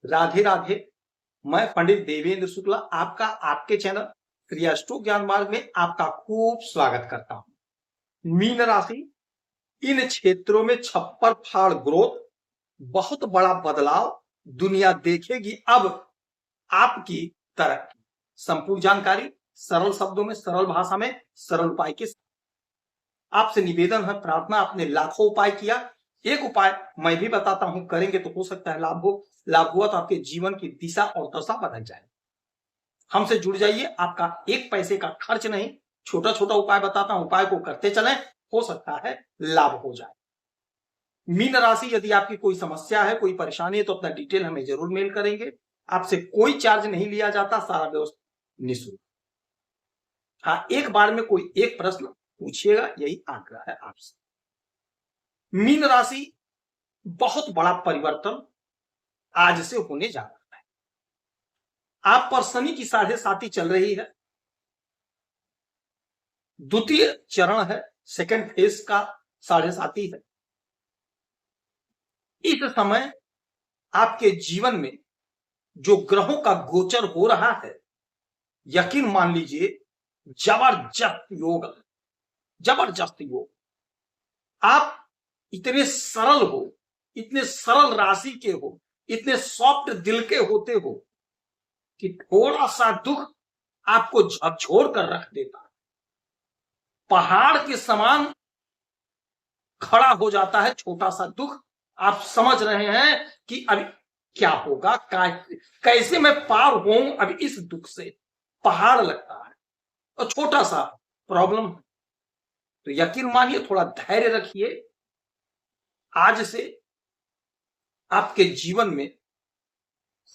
राधे राधे। मैं पंडित देवेंद्र शुक्ला आपका आपके चैनल क्रियाष्टो ज्ञान मार्ग में आपका खूब स्वागत करता हूं। मीन राशि, इन क्षेत्रों में छप्पर फाड़ ग्रोथ, बहुत बड़ा बदलाव दुनिया देखेगी अब आपकी तरक्की। संपूर्ण जानकारी सरल शब्दों में, सरल भाषा में, सरल उपाय के साथ। आपसे निवेदन है, प्रार्थना। आपने लाखों उपाय किया, एक उपाय मैं भी बताता हूं, करेंगे तो हो सकता है लाभ हो। लाभ हुआ तो आपके जीवन की दिशा और दशा बदल जाए। हमसे जुड़ जाइए, आपका एक पैसे का खर्च नहीं। छोटा छोटा उपाय बताता हूं, उपाय को करते चलें, हो सकता है लाभ हो जाए। मीन राशि, यदि आपकी कोई समस्या है, कोई परेशानी है, तो अपना डिटेल हमें जरूर मेल करेंगे। आपसे कोई चार्ज नहीं लिया जाता, सारा व्यवस्था निःशुल्क। हाँ, एक बार में कोई एक प्रश्न पूछिएगा, यही आग्रह है आपसे। मीन राशि, बहुत बड़ा परिवर्तन आज से होने जा रहा है। आप पर शनि की 7.5 चल रही है, द्वितीय चरण है, सेकंड फेज का 7.5 है। इस समय आपके जीवन में जो ग्रहों का गोचर हो रहा है, यकीन मान लीजिए जबरदस्त योग, जबरदस्त योग। आप इतने सरल हो, इतने सरल राशि के हो, इतने सॉफ्ट दिल के होते हो कि थोड़ा सा दुख आपको झकझोर कर रख देता है। पहाड़ के समान खड़ा हो जाता है छोटा सा दुख। आप समझ रहे हैं कि अभी क्या होगा, कैसे मैं पार होऊं अभी इस दुख से। पहाड़ लगता है और छोटा सा प्रॉब्लम है, तो यकीन मानिए, थोड़ा धैर्य रखिए। आज से आपके जीवन में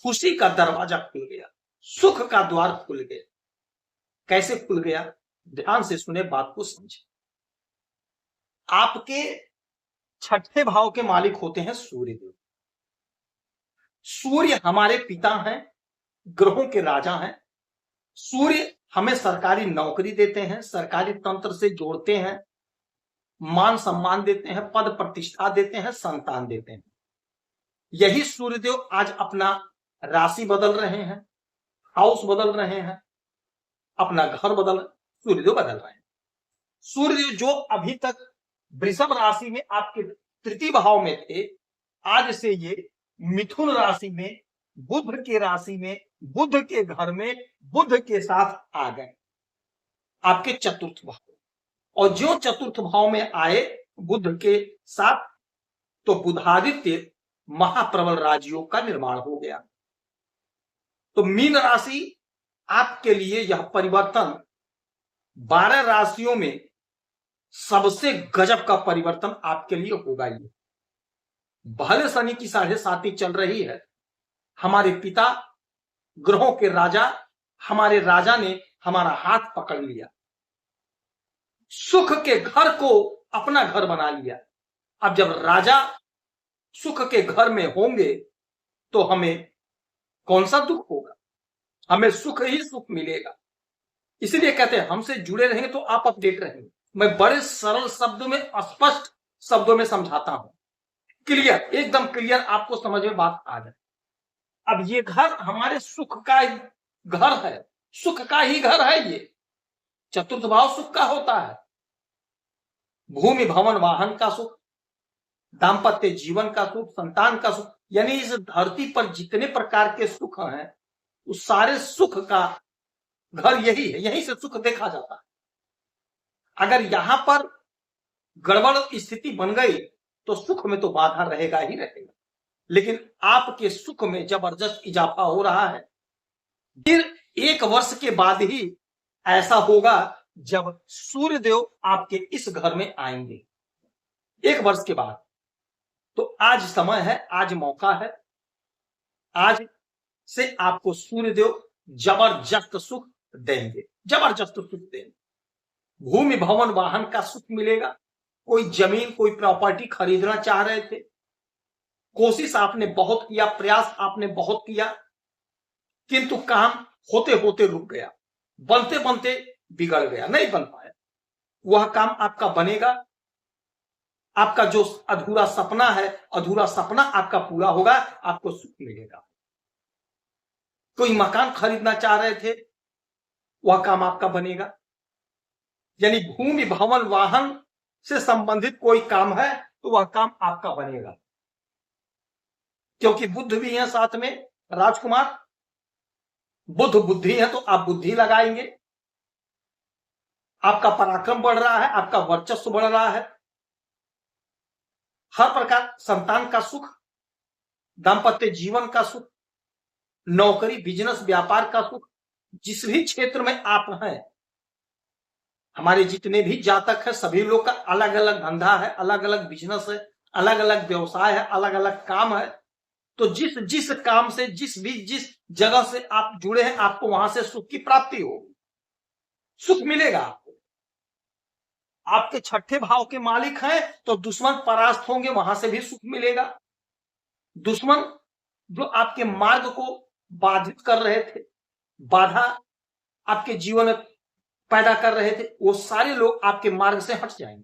खुशी का दरवाजा खुल गया, सुख का द्वार खुल गया। कैसे खुल गया, ध्यान से सुने, बात को समझे। आपके छठे भाव के मालिक होते हैं सूर्य देव। सूर्य हमारे पिता हैं, ग्रहों के राजा हैं। सूर्य हमें सरकारी नौकरी देते हैं, सरकारी तंत्र से जोड़ते हैं, मान सम्मान देते हैं, पद प्रतिष्ठा देते हैं, संतान देते हैं। यही सूर्यदेव आज अपना राशि बदल रहे हैं, हाउस बदल रहे हैं, अपना घर सूर्यदेव बदल रहे हैं। सूर्यदेव जो अभी तक वृषभ राशि में आपके तृतीय भाव में थे, आज से ये मिथुन राशि में, बुध के राशि में, बुध के घर में, बुध के साथ आ गए आपके चतुर्थ भाव। और जो चतुर्थ भाव में आए बुध के साथ, तो बुधादित्य महाप्रबल राजयोग का निर्माण हो गया। तो मीन राशि, आपके लिए यह परिवर्तन 12 राशियों में सबसे गजब का परिवर्तन आपके लिए होगा। ये भले शनि की 7.5 चल रही है, हमारे पिता ग्रहों के राजा, हमारे राजा ने हमारा हाथ पकड़ लिया, सुख के घर को अपना घर बना लिया। अब जब राजा सुख के घर में होंगे तो हमें कौन सा दुख होगा, हमें सुख ही सुख मिलेगा। इसलिए कहते हैं हमसे जुड़े रहेंगे तो आप अपडेट रहेंगे। मैं बड़े सरल शब्दों में, स्पष्ट शब्दों में समझाता हूं, क्लियर, एकदम क्लियर, आपको समझ में बात आ जाए। अब ये घर हमारे सुख का घर है, सुख का ही घर है। ये चतुर्थ भाव सुख का होता है। भूमि भवन वाहन का सुख, दाम्पत्य जीवन का सुख, संतान का सुख, यानी इस धरती पर जितने प्रकार के सुख हैं, उस सारे सुख का घर यही है, यहीं से सुख देखा जाता है। अगर यहां पर गड़बड़ स्थिति बन गई तो सुख में तो बाधा रहेगा ही रहेगा। लेकिन आपके सुख में जबरदस्त इजाफा हो रहा है। फिर 1 वर्ष के बाद ही ऐसा होगा जब सूर्यदेव आपके इस घर में आएंगे, 1 वर्ष के बाद। तो आज समय है, आज मौका है, आज से आपको सूर्यदेव जबरदस्त सुख देंगे, जबरदस्त सुख देंगे। भूमि भवन वाहन का सुख मिलेगा। कोई जमीन, कोई प्रॉपर्टी खरीदना चाह रहे थे, कोशिश आपने बहुत किया, प्रयास आपने बहुत किया, किंतु काम होते होते रुक गया, बनते बनते बिगड़ गया, नहीं बन पाया। वह काम आपका बनेगा। आपका जो अधूरा सपना है, अधूरा सपना आपका पूरा होगा, आपको सुख मिलेगा। कोई मकान खरीदना चाह रहे थे, वह काम आपका बनेगा। यानी भूमि भवन वाहन से संबंधित कोई काम है तो वह काम आपका बनेगा, क्योंकि बुद्ध भी है साथ में। राजकुमार, बुद्ध बुद्धि है तो आप बुद्धि लगाएंगे, आपका पराक्रम बढ़ रहा है, आपका वर्चस्व बढ़ रहा है। हर प्रकार संतान का सुख, दाम्पत्य जीवन का सुख, नौकरी बिजनेस व्यापार का सुख, जिस भी क्षेत्र में आप हैं, हमारे जितने भी जातक हैं सभी लोग का अलग अलग धंधा है, अलग अलग बिजनेस है, अलग अलग व्यवसाय है, अलग अलग काम है। तो जिस जिस काम से जिस जगह से आप जुड़े हैं, आपको वहां से सुख की प्राप्ति होगी, सुख मिलेगा आपको। आपके छठे भाव के मालिक हैं तो दुश्मन परास्त होंगे, वहां से भी सुख मिलेगा। दुश्मन जो आपके मार्ग को बाधित कर रहे थे, बाधा आपके जीवन में पैदा कर रहे थे, वो सारे लोग आपके मार्ग से हट जाएंगे,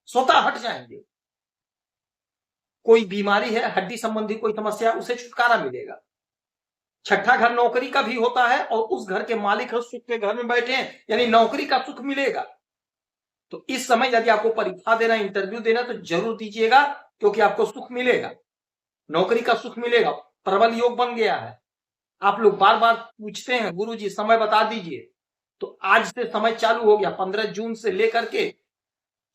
स्वतः हट जाएंगे। कोई बीमारी है, हड्डी संबंधी कोई समस्या, उसे छुटकारा मिलेगा। छठा घर नौकरी का भी होता है और उस घर के मालिक सुख के घर में बैठे हैं, यानी नौकरी का सुख मिलेगा। तो इस समय यदि आपको परीक्षा देना, इंटरव्यू देना, तो जरूर दीजिएगा, क्योंकि आपको सुख मिलेगा, नौकरी का सुख मिलेगा। प्रबल योग बन गया है। आप लोग बार बार पूछते हैं गुरुजी समय बता दीजिए, तो आज से समय चालू हो गया। 15 जून से लेकर के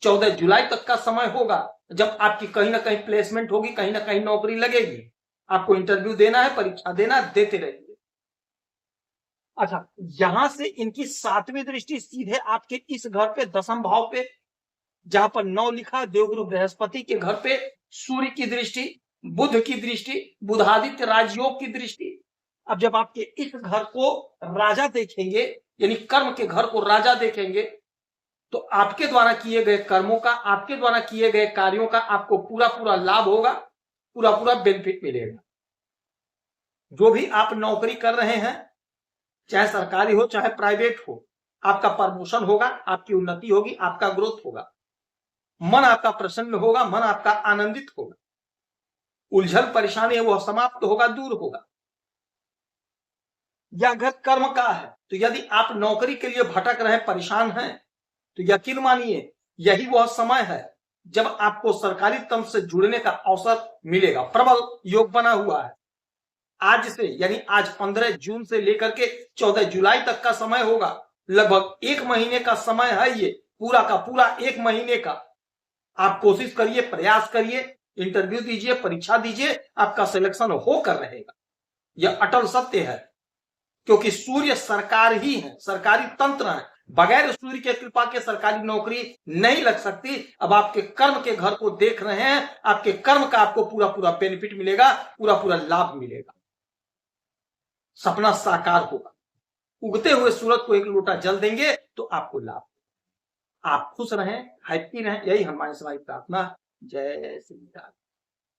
14 जुलाई तक का समय होगा, जब आपकी कहीं ना कहीं प्लेसमेंट होगी, कहीं ना कहीं नौकरी लगेगी। आपको इंटरव्यू देना है, परीक्षा देना, देते रहिए। अच्छा, यहां से इनकी 7वीं दृष्टि सीधे आपके इस घर पे, दशम भाव पे, जहां पर 9 लिखा, देवगुरु बृहस्पति के घर पे सूर्य की दृष्टि, बुध की दृष्टि, बुधादित्य राजयोग की दृष्टि। अब जब आपके इस घर को राजा देखेंगे, यानी कर्म के घर को राजा देखेंगे, तो आपके द्वारा किए गए कर्मों का, आपके द्वारा किए गए कार्यों का आपको पूरा पूरा लाभ होगा, पूरा पूरा बेनिफिट मिलेगा। जो भी आप नौकरी कर रहे हैं, चाहे सरकारी हो चाहे प्राइवेट हो, आपका प्रमोशन होगा, आपकी उन्नति होगी, आपका ग्रोथ होगा, मन आपका प्रसन्न होगा, मन आपका आनंदित होगा, उलझन परेशानी है वह समाप्त होगा, दूर होगा। यह घर कर्म का है, तो यदि आप नौकरी के लिए भटक रहे, परेशान हैं, तो यकीन मानिए यही वह समय है जब आपको सरकारी तंत्र से जुड़ने का अवसर मिलेगा। प्रबल योग बना हुआ है। आज से, यानी आज 15 जून से लेकर के 14 जुलाई तक का समय होगा, लगभग 1 महीने का समय है। ये पूरा का पूरा 1 महीने का आप कोशिश करिए, प्रयास करिए, इंटरव्यू दीजिए, परीक्षा दीजिए, आपका सिलेक्शन होकर रहेगा। यह अटल सत्य है, क्योंकि सूर्य सरकार ही है, सरकारी तंत्र है। बगैर सूर्य के कृपा के सरकारी नौकरी नहीं लग सकती। अब आपके कर्म के घर को देख रहे हैं, आपके कर्म का आपको पूरा पूरा बेनिफिट मिलेगा, पूरा पूरा लाभ मिलेगा, सपना साकार होगा। उगते हुए सूरज को 1 लोटा जल देंगे तो आपको लाभ। आप खुश रहें, हैप्पी रहें, यही हमारी सभी प्रार्थना। जय श्री राम।